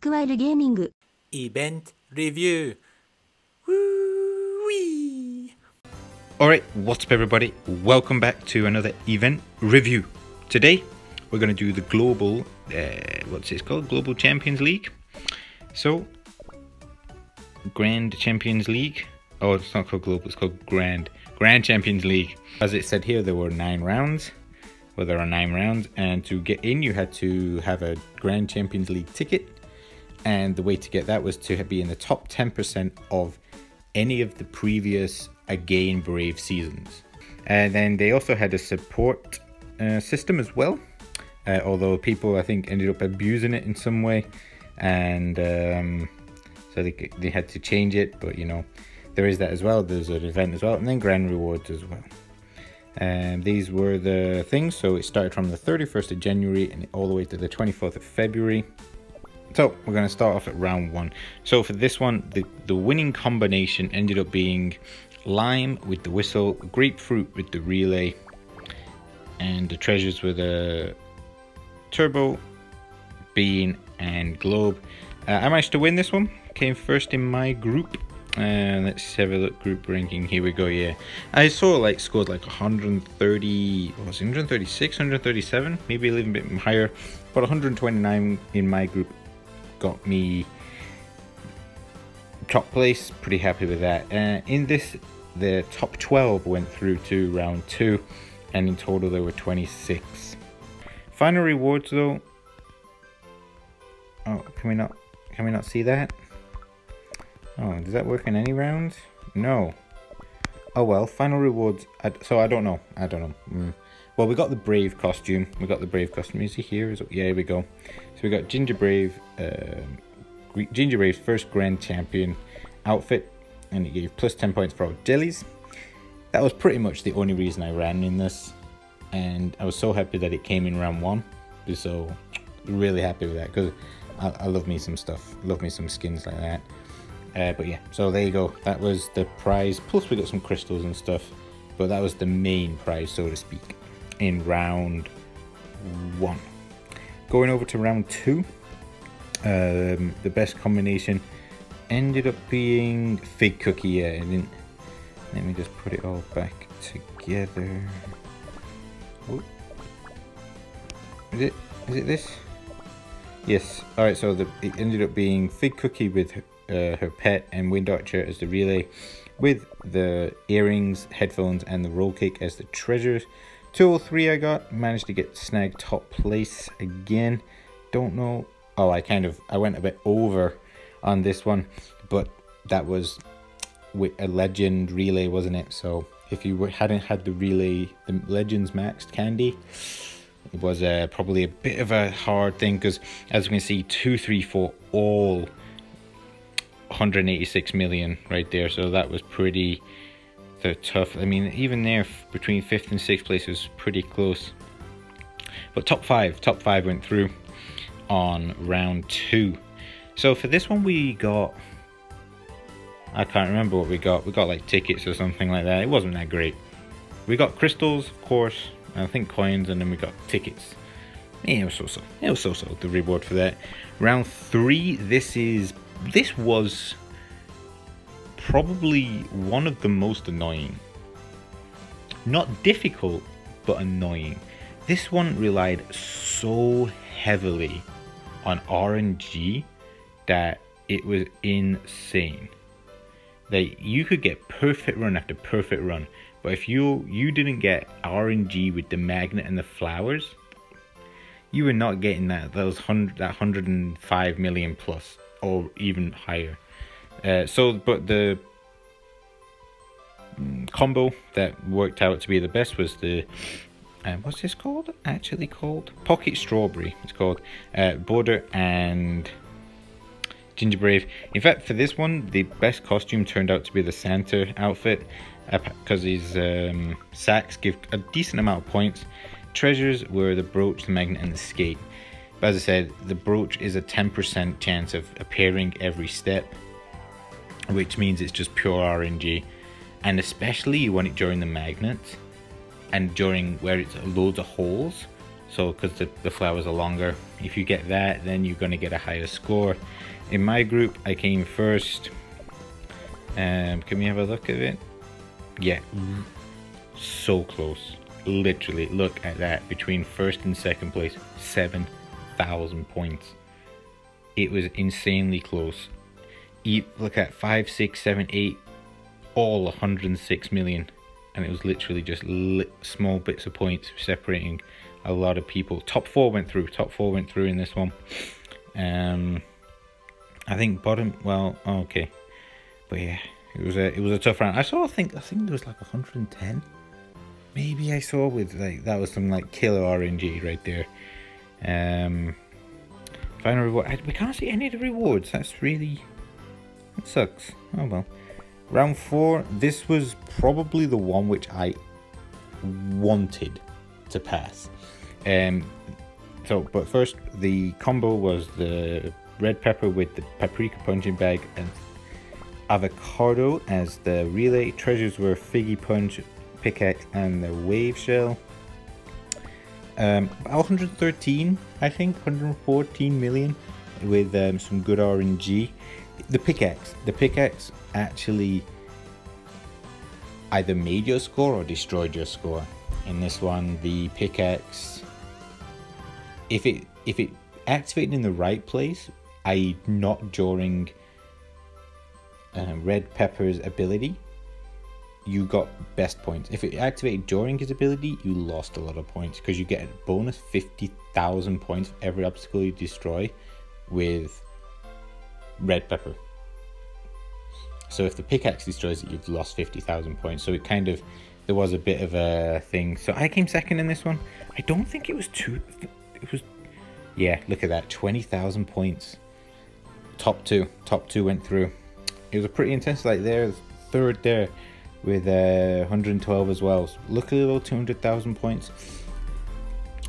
Worthwhile Gaming Event Review. Woo-wee. Alright, what's up everybody? Welcome back to another event review. Today we're going to do the global, what's it called? Global Champions League. So, Grand Champions League. Oh, it's not called global, it's called Grand Champions League. As it said here, there were 9 rounds. Well, there are 9 rounds, and to get in you had to have a Grand Champions League ticket, and the way to get that was to be in the top 10% of any of the previous Again Brave seasons. And then they also had a support system as well, although people I think ended up abusing it in some way, and so they had to change it, but you know, there is that as well. There's an event as well, and then grand rewards as well. And these were the things. So it started from the 31st of January and all the way to the 24th of February. So we're going to start off at round 1. So for this one, the winning combination ended up being lime with the whistle, grapefruit with the relay, and the treasures were the turbo, bean, and globe. I managed to win this one. Came first in my group. Let's have a look, group ranking. Here we go. Yeah, I saw like scored like 130, what was it, 136, 137, maybe a little bit higher, but 129 in my group got me top place. Pretty happy with that. In this, the top 12 went through to round 2, and in total there were 26. Final rewards though. Oh, can we not see that? Oh, does that work in any rounds? No. Oh well, final rewards. So I don't know. Well, we got the Brave costume. Is he here? Yeah, here we go. So we got Ginger Brave, Ginger Brave's first Grand Champion outfit, and it gave plus 10 points for all jellies. That was pretty much the only reason I ran in this, and I was so happy that it came in round 1. So really happy with that, because I love me some stuff. Love me some skins like that. But yeah, so there you go. That was the prize. Plus we got some crystals and stuff. But that was the main prize, so to speak, in round 1. Going over to round 2. The best combination ended up being Fig Cookie. Yeah, let me just put it all back together. Oh. Is it this? Yes. Alright, so it ended up being Fig Cookie with her pet and Wind Archer as the relay, with the earrings, headphones, and the roll cake as the treasures. 203 I managed to get snag top place again. Don't know. Oh, I went a bit over on this one, but that was with a legend relay, wasn't it? So if you hadn't had the relay, the legends maxed candy, it was probably a bit of a hard thing, because as you can see, 2, 3, 4 all 186 million right there, so that was pretty tough. I mean, even there between 5th and 6th place was pretty close, but top 5 went through on round 2. So for this one we got, I can't remember what we got like tickets or something like that. It wasn't that great. We got crystals, of course, I think coins, and then we got tickets. Yeah, it was so the reward for that. Round 3, this was probably one of the most annoying. Not difficult, but annoying. This one relied so heavily on RNG that it was insane. That you could get perfect run after perfect run, but if you didn't get RNG with the magnet and the flowers, you were not getting that 105 million plus, or even higher. But the combo that worked out to be the best was the what's this called? Actually called Pocket Strawberry. It's called Border and Ginger Brave. In fact, for this one, the best costume turned out to be the Santa outfit, because his sacks give a decent amount of points. Treasures were the brooch, the magnet, and the skate. But as I said, the brooch is a 10% chance of appearing every step, which means it's just pure RNG. And especially you want it during the magnet, and during where it's loads of holes, So because the flowers are longer. If you get that, then you're going to get a higher score. In my group, I came first. Can we have a look at it? Yeah, so close. Literally, look at that. Between first and second place, 7,000 points. It was insanely close. Look at 5, 6, 7, 8, all 106 million. And it was literally just small bits of points separating a lot of people. Top 4 went through. Top 4 went through in this one. I think bottom. Well, okay, but yeah, it was a tough round. I think there was like 110. Maybe I saw with like that was some like killer RNG right there. Final reward. We can't see any of the rewards. That sucks. Oh well. Round 4. This was probably the one which I wanted to pass. But first, the combo was the red pepper with the paprika punching bag and avocado as the relay. Treasures were figgy punch, pickaxe, and the wave shell. 113, I think, 114 million with some good RNG. The pickaxe actually either made your score or destroyed your score. In this one, the pickaxe, if it activated in the right place, i.e. not during red pepper's ability, you got best points. If it activated during his ability, you lost a lot of points because you get a bonus 50,000 points for every obstacle you destroy with red pepper. So if the pickaxe destroys it, you've lost 50,000 points. So it kind of, there was a bit of a thing. So I came second in this one. I don't think it was too, it was, yeah, look at that, 20,000 points. Top two went through. It was a pretty intense, like there, third there with 112 as well. So luckily though, 200,000 points.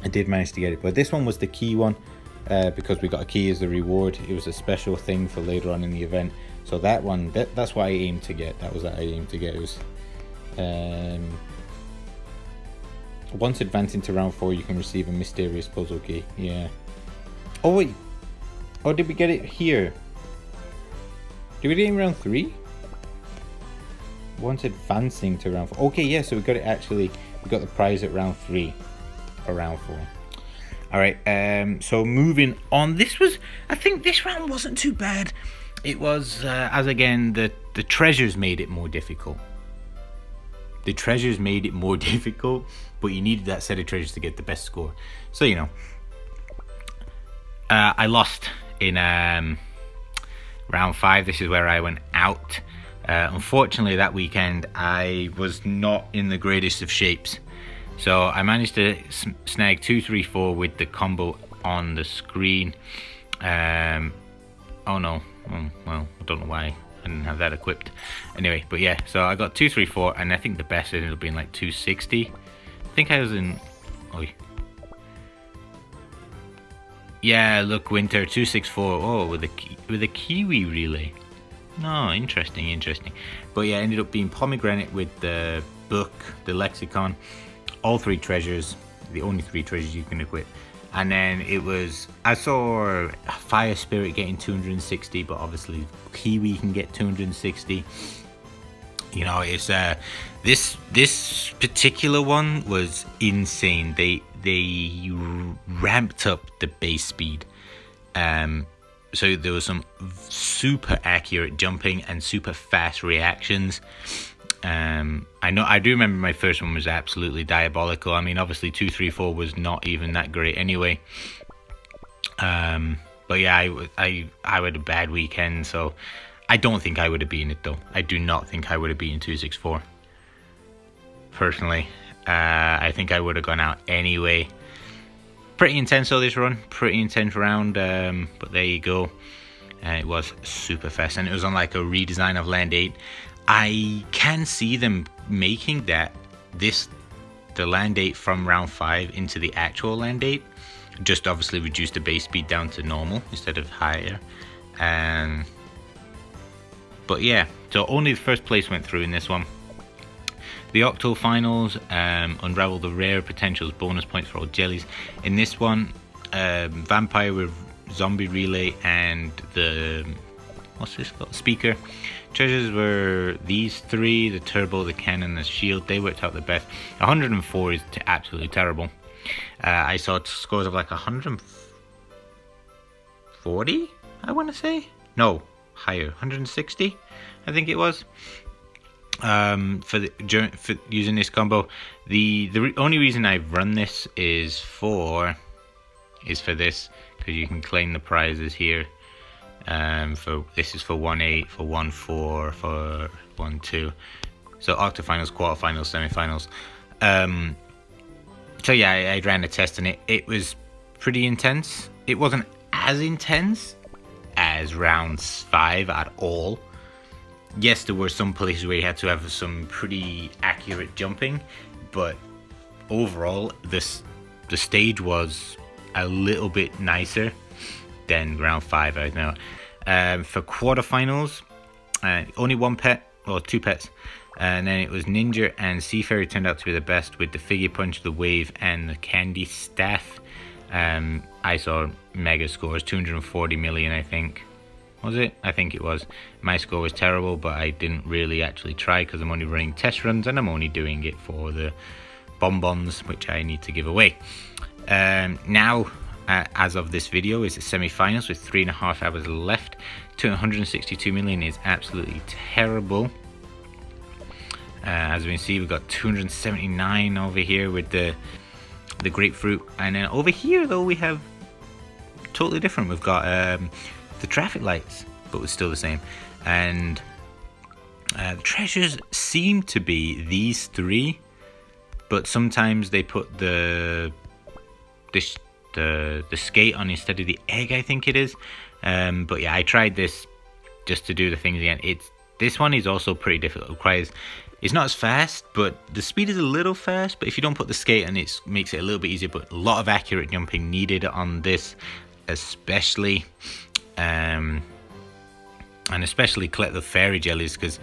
I did manage to get it, but this one was the key one because we got a key as the reward. It was a special thing for later on in the event. So that one, that's what I aimed to get. That was what I aimed to get. It was once advancing to round 4, you can receive a mysterious puzzle key. Yeah. Oh wait. Oh, did we get it here? Did we get it in round 3? Once advancing to round 4. Okay, yeah. So we got it actually. We got the prize at round 3 or round 4. All right. So moving on. I think this round wasn't too bad. It was, as again, the treasures made it more difficult. The treasures made it more difficult, but you needed that set of treasures to get the best score. So, you know, I lost in round 5. This is where I went out. Unfortunately, that weekend, I was not in the greatest of shapes. So I managed to snag 2, 3, 4 with the combo on the screen. Oh no. Well, I don't know why I didn't have that equipped. Anyway, but yeah, so I got 2, 3, 4, and I think the best ended up being like 260. I think I was in. Oh, yeah, look, winter 264. Oh, with a kiwi relay. No, interesting. But yeah, ended up being pomegranate with the book, the lexicon, all 3 treasures. The only 3 treasures you can equip. And then it was, I saw Fire Spirit getting 260, but obviously Kiwi can get 260. You know, it's this particular one was insane. They ramped up the base speed. So there was some super accurate jumping and super fast reactions. I do remember my first one was absolutely diabolical. I mean, obviously 2, 3, 4 was not even that great anyway. But yeah, I had a bad weekend, so I don't think I would have beaten it though. I do not think I would have beaten 264. Personally, I think I would have gone out anyway. Pretty intense though this run, pretty intense round. But there you go. It was super fast, and it was on like a redesign of Land 8. I can see them making the Land 8 from round 5 into the actual Land 8. Just obviously reduce the base speed down to normal instead of higher. But yeah, so only the first place went through in this one. The Octo Finals, unravel the rare potentials, bonus points for all jellies. In this one, Vampire with Zombie Relay and the, what's this called? Speaker. Treasures were these three, the Turbo, the Cannon, the Shield. They worked out the best. 104 is absolutely terrible. I saw scores of like 140, I want to say. No, higher, 160, I think it was. For using this combo, the only reason I've run this is for this, because you can claim the prizes here. For this is for 1-8, for 1-4, for 1-2. So Octo Finals, quarterfinals, semi-finals. So yeah, I ran a test and it was pretty intense. It wasn't as intense as round 5 at all. Yes, there were some places where you had to have some pretty accurate jumping, but overall, the stage was a little bit nicer than round 5, I know. For quarterfinals, only one pet, or 2 pets, and then it was Ninja and Seafarer turned out to be the best with the Figure Punch, the Wave, and the Candy Staff. I saw mega scores, 240 million, I think. Was it? I think it was. My score was terrible, but I didn't really actually try because I'm only running test runs and I'm only doing it for the bonbons, which I need to give away. Now, as of this video, is the semi-finals with 3.5 hours left. 262 million is absolutely terrible. As we can see, we've got 279 over here with the grapefruit, and then over here though we have totally different. We've got the traffic lights, but it's still the same, and the treasures seem to be these 3, but sometimes they put the skate on instead of the egg, I think it is. But yeah, I tried this just to do the things again. This one is also pretty difficult. It requires, it's not as fast, but the speed is a little fast, but if you don't put the skate on, it makes it a little bit easier, but a lot of accurate jumping needed on this, especially. And especially collect the fairy jellies, because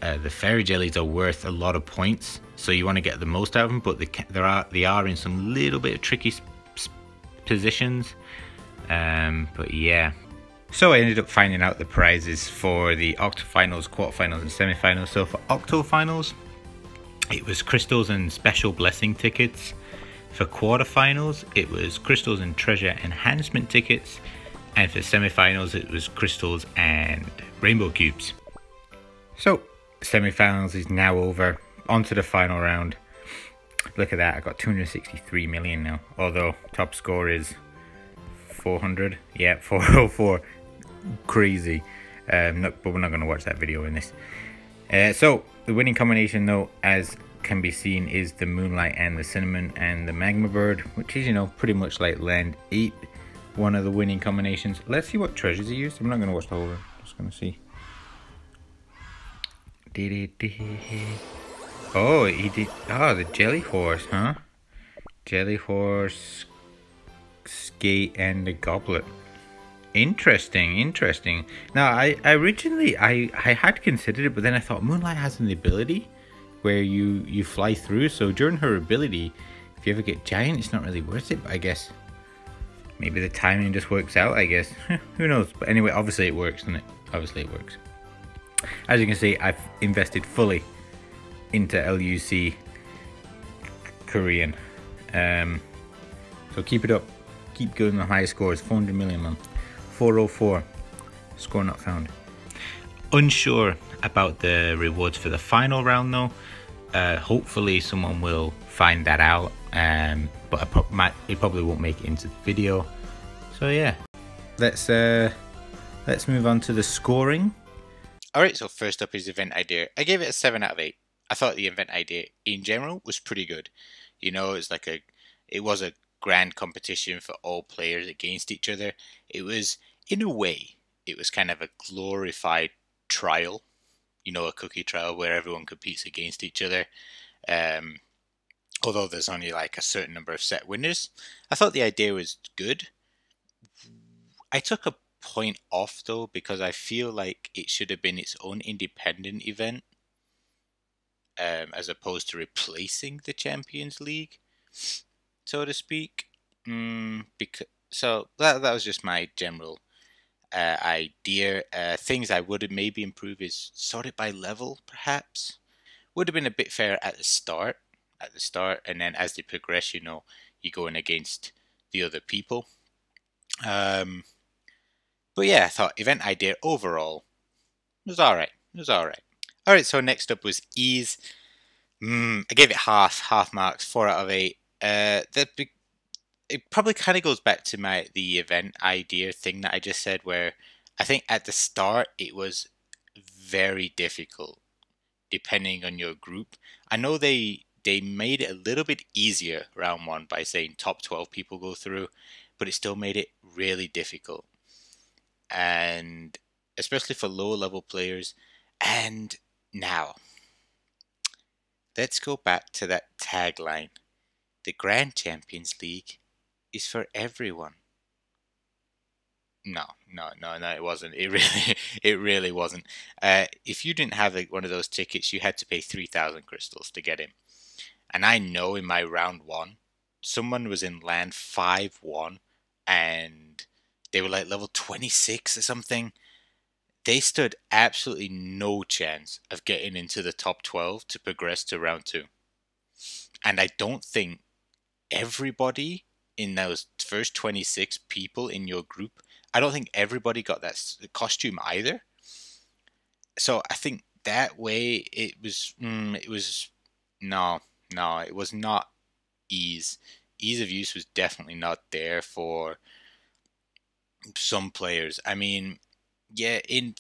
the fairy jellies are worth a lot of points, so you want to get the most out of them, but they are in some little bit of tricky positions. But yeah, so I ended up finding out the prizes for the Octo Finals, quarterfinals, and semi-finals. So for Octo Finals, it was crystals and special blessing tickets. For quarterfinals, it was crystals and treasure enhancement tickets. And for semi-finals, it was crystals and rainbow cubes. So, semi-finals is now over. On to the final round. Look at that, I got 263 million now. Although, top score is 400. Yeah, 404. Crazy. But we're not going to watch that video in this. So, the winning combination though, as can be seen, is the Moonlight and the Cinnamon and the Magma Bird. Which is, you know, pretty much like Land 8. One of the winning combinations. Let's see what treasures he used. I'm not going to watch the whole room. I'm just going to see. Oh, he did. Oh, the Jelly Horse, huh? Jelly Horse, Skate, and the Goblet. Interesting, interesting. Now, I originally had considered it, but then I thought Moonlight has an ability where you fly through. So during her ability, if you ever get giant, it's not really worth it. But I guess maybe the timing just works out, I guess. Who knows? But anyway, obviously it works, doesn't it? Obviously it works. As you can see, I've invested fully into LUC Korean. So keep it up. Keep going the highest scores. 400 million, man. 404. Score not found. Unsure about the rewards for the final round though. Hopefully someone will find that out. But it probably won't make it into the video. So yeah, let's move on to the scoring. Alright, so first up is event idea. I gave it a 7 out of 8. I thought the event idea in general was pretty good. You know, it was a grand competition for all players against each other. It was, in a way, it was kind of a glorified trial. You know, a cookie trial where everyone competes against each other. Although there's only like a certain number of set winners. I thought the idea was good. I took a point off though, because I feel like it should have been its own independent event. as opposed to replacing the Champions League, so to speak. So that was just my general idea. Things I would maybe improve is sort it by level, perhaps. Would have been a bit fair at the start, and then as they progress, you're going against the other people. But yeah, I thought event idea overall was all right. All right, so next up was ease. I gave it half marks, 4 out of 8. It probably kind of goes back to the event idea thing that I just said, where I think at the start it was very difficult depending on your group. I know they made it a little bit easier round 1 by saying top 12 people go through, but it still made it really difficult, and especially for lower level players. And now let's go back to that tagline: the Grand Champions League is for everyone. No, it wasn't. It really wasn't. If you didn't have one of those tickets, you had to pay 3,000 crystals to get in. And I know in my round 1, someone was in land 5-1, and they were like level 26 or something. They stood absolutely no chance of getting into the top 12 to progress to round 2. And I don't think everybody in those first 26 people in your group, I don't think everybody got that costume either. So I think that way it was no, it was not ease. Ease of use was definitely not there for some players. I mean, yeah, in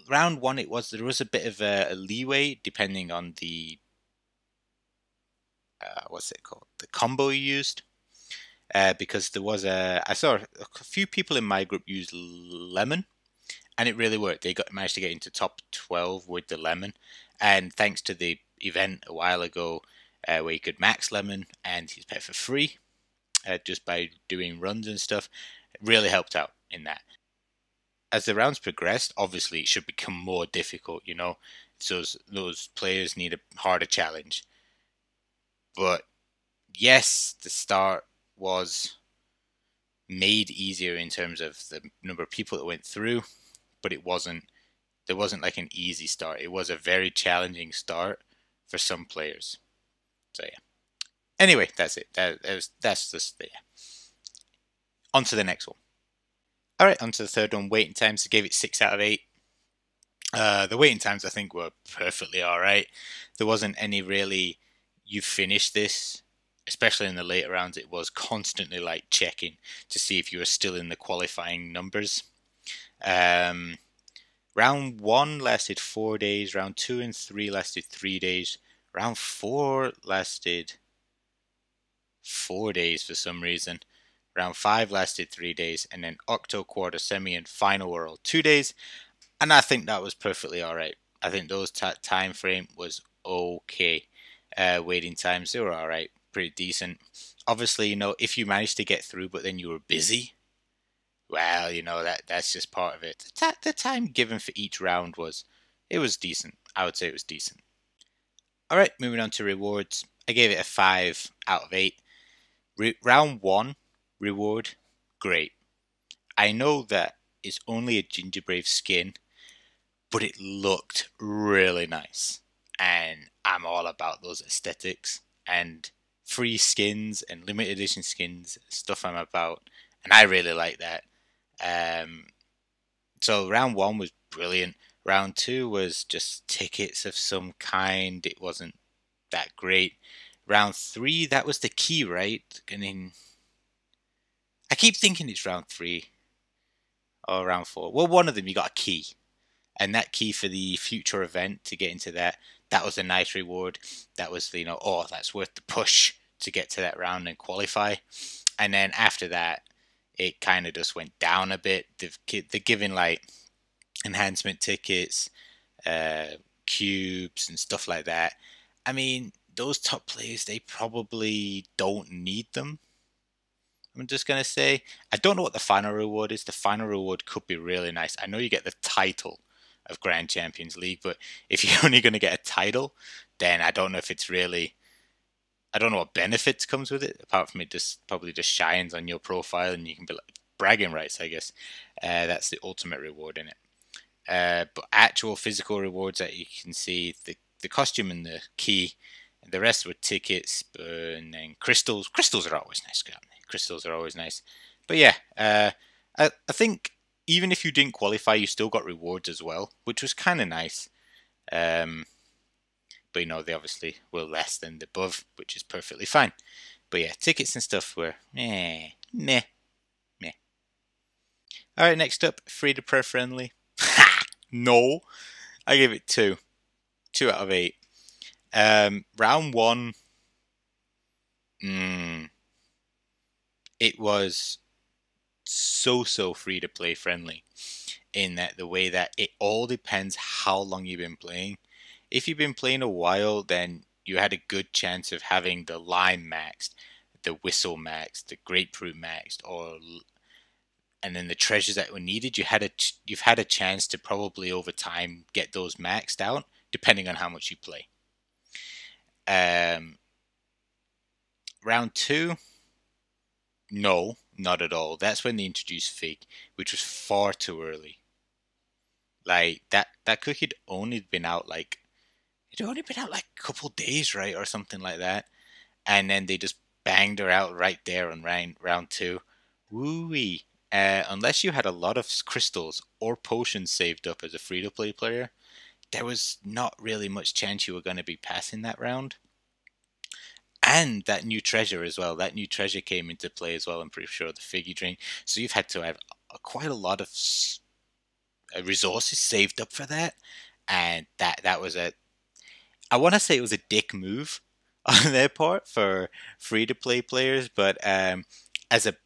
round 1 there was a bit of a leeway depending on the what's it called, the combo you used. Because I saw a few people in my group use lemon, and it really worked. They managed to get into top 12 with the lemon, and thanks to the event a while ago where you could max lemon and his pet for free just by doing runs and stuff, it really helped out in that. As the rounds progressed, obviously it should become more difficult, so those players need a harder challenge. But yes, the start was made easier in terms of the number of people that went through, but there wasn't like an easy start. It was a very challenging start for some players. So yeah. Anyway, that's it. That's just there. On to the next one. All right, on to the third one. Waiting times. I gave it 6 out of 8. The waiting times I think were perfectly all right. There wasn't any really, you finished this, especially in the later rounds. It was constantly like checking to see if you were still in the qualifying numbers. Round 1 lasted 4 days. Round 2 and 3 lasted 3 days. Round 4 lasted 4 days for some reason. Round 5 lasted 3 days, and then Octo, Quarter, Semi, and Final were all 2 days. And I think that was perfectly alright. I think those time frame was okay. Waiting times, they were alright, pretty decent. Obviously, if you managed to get through but then you were busy, well, that's just part of it. The time given for each round was decent. I would say it was decent. Alright, moving on to rewards. I gave it a 5 out of 8. Round 1 reward, great. I know that it's only a Gingerbrave skin, but it looked really nice, and I'm all about those aesthetics and free skins and limited edition skins, stuff I'm about, and I really like that. So round 1 was brilliant. Round 2 was just tickets of some kind. It wasn't that great. Round 3, that was the key, right? I keep thinking it's round 3 or round 4. Well, one of them you got a key, and that key for the future event to get into that was a nice reward. That was that's worth the push to get to that round and qualify. And then after that, it kind of just went down a bit. They're giving like enhancement tickets, cubes, and stuff like that. I mean, those top players, they probably don't need them. I'm just going to say, I don't know what the final reward is. The final reward could be really nice. I know you get the title of Grand Champions League. But if you're only going to get a title, then I don't know if it's really, I don't know what benefits comes with it, apart from it just probably just shines on your profile and you can be like, bragging rights, I guess. That's the ultimate reward in it. But actual physical rewards that you can see, the costume and the key, and the rest were tickets, and then crystals. Crystals are always nice, aren't they? Crystals are always nice. But yeah, I think even if you didn't qualify, you still got rewards as well, which was kind of nice. But you know, they obviously were less than the above, which is perfectly fine. But yeah, tickets and stuff were meh. Alright, next up, Freda Pro Friendly. No, I give it 2. 2 out of 8. Round 1, it was so free to play friendly in that the way that it all depends how long you've been playing. If you've been playing a while, then you had a good chance of having the lime maxed, the whistle maxed, the grapefruit maxed, and then the treasures that were needed. You've had a chance to probably over time get those maxed out, depending on how much you play. Round 2, no, not at all. That's when they introduced fake, which was far too early. Like that cookie had only been out like a couple days, right, or something like that, and then they just banged her out right there on round 2. Woo-wee. Unless you had a lot of crystals or potions saved up as a free-to-play player, there was not really much chance you were going to be passing that round. And that new treasure as well. That new treasure came into play as well, I'm pretty sure, the figgy drink. So you've had to have quite a lot of resources saved up for that. And that was I want to say it was a dick move on their part for free-to-play players. But as a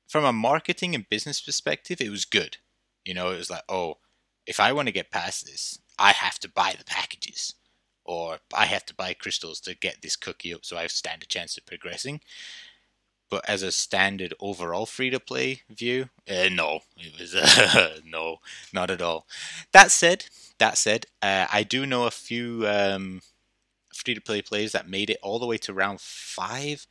from a marketing and business perspective, it was good. You know, it was like, oh, if I want to get past this, I have to buy the packages. Or I have to buy crystals to get this cookie up so I stand a chance of progressing. But as a standard overall free-to-play view, no. It was, no, not at all. That said, I do know a few free-to-play players that made it all the way to round 5.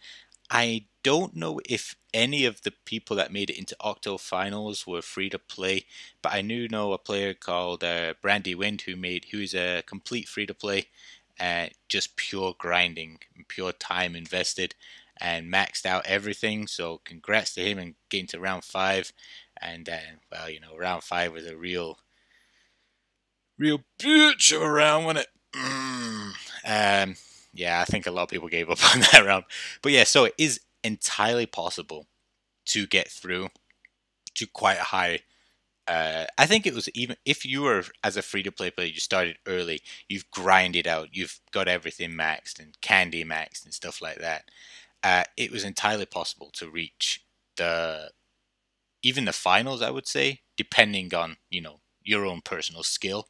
I don't know if any of the people that made it into Octo Finals were free to play, but I know a player called Brandy Wind who is a complete free to play, just pure grinding, pure time invested, and maxed out everything. So congrats to him and getting to round 5. And well, you know, round 5 was a real bitch of a round, wasn't it? Yeah, I think a lot of people gave up on that round. But yeah, so it is entirely possible to get through to quite a high. I think it was, even if you were as a free-to-play player, you started early, you've grinded out, you've got everything maxed and candy maxed and stuff like that. It was entirely possible to reach even the finals, I would say, depending on, you know, your own personal skill.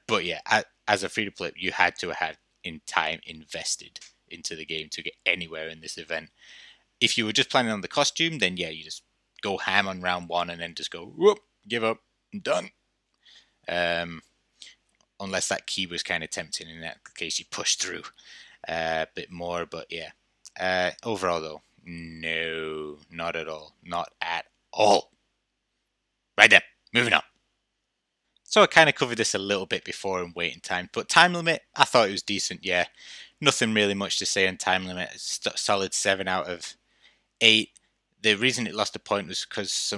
But yeah, as a free-to-play, you had to have in time invested into the game to get anywhere in this event. If you were just planning on the costume, then yeah, you just go ham on round 1 and then just go, whoop, give up, I'm done. Unless that key was kind of tempting, in that case you push through a bit more. But yeah, overall though, no, not at all. Not at all. Right then, moving on. So I kind of covered this a little bit before in waiting time, but time limit, I thought it was decent, yeah. Nothing really much to say on time limit. Solid 7 out of 8. The reason it lost a point was because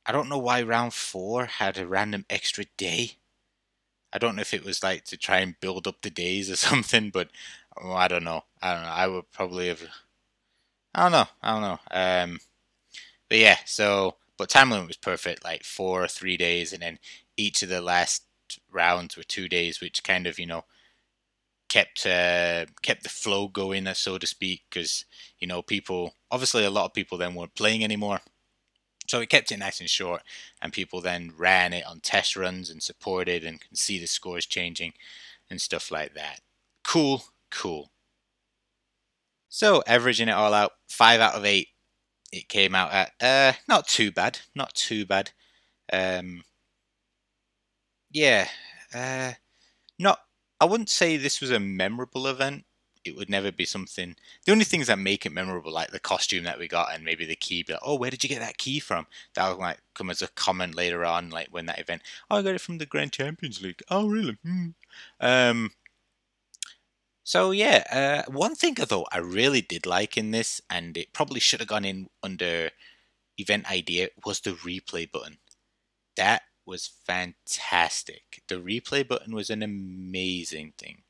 I don't know why round 4 had a random extra day. I don't know if it was like to try and build up the days or something, but I don't know. I would probably have. I don't know. But yeah, but time limit was perfect, like 4 or 3 days, and then each of the last rounds were 2 days, which kind of, you know, kept the flow going, so to speak, because, you know, obviously a lot of people then weren't playing anymore, so it kept it nice and short, and people then ran it on test runs and supported and can see the scores changing and stuff like that. Cool. So averaging it all out, 5 out of 8 it came out at. Not too bad. Yeah, not. I wouldn't say this was a memorable event. It would never be something. The only things that make it memorable, like the costume that we got and maybe the key, be like, oh, where did you get that key from? That will like come as a comment later on, like when that event. Oh, I got it from the Grand Champions League. Oh, really? Um. So yeah, one thing though I really did like in this, and it probably should have gone in under event idea, was the replay button. That was fantastic. The replay button was an amazing thing.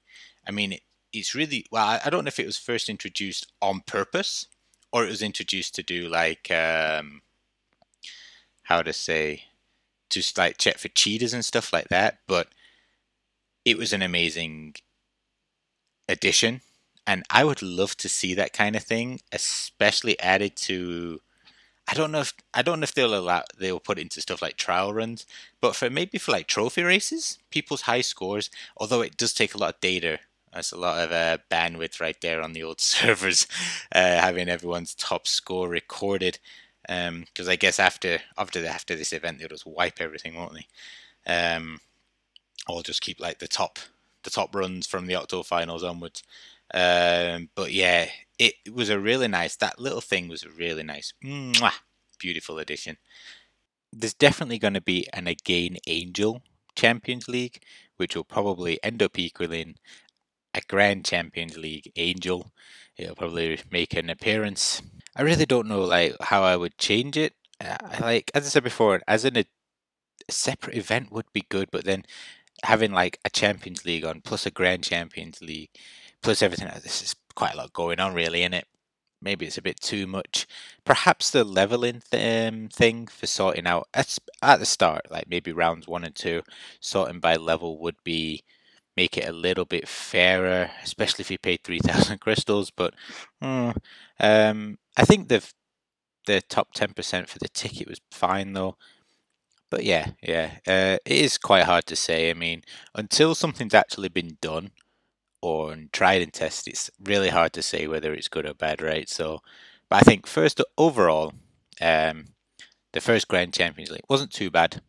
I mean, it's really well. I don't know if it was first introduced on purpose or it was introduced to do like how to say, just like check for cheaters and stuff like that. But it was an amazing addition, and I would love to see that kind of thing, especially added to. I don't know if they'll put it into stuff like trial runs, but for maybe for like trophy races, people's high scores. Although it does take a lot of data, that's a lot of bandwidth right there on the old servers, having everyone's top score recorded. Because I guess after this event, they'll just wipe everything, won't they? Or just keep like the top runs from the Octo Finals onwards. But yeah, it was a really nice. That little thing was a really nice, mwah, beautiful addition. There's definitely going to be an Again Angel Champions League, which will probably end up equaling a Grand Champions League Angel. It'll probably make an appearance. I really don't know like how I would change it. Like as I said before, as a separate event would be good, but then having like a Champions League on plus a Grand Champions League plus everything else, this is quite a lot going on really in it. Maybe it's a bit too much. Perhaps the leveling thing for sorting out at the start, like maybe rounds 1 and 2, sorting by level would be make it a little bit fairer, especially if you paid 3,000 crystals. But I think the top 10% for the ticket was fine though. But yeah, it is quite hard to say. I mean, until something's actually been done or tried and tested, it's really hard to say whether it's good or bad, right? So, but I think first overall, the first Grand Champions League wasn't too bad.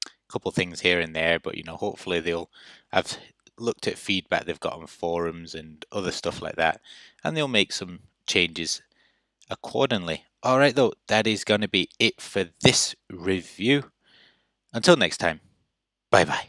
A couple things here and there, but hopefully they'll have looked at feedback they've got on forums and other stuff like that, and they'll make some changes accordingly. All right, though, that is going to be it for this review. Until next time, bye bye.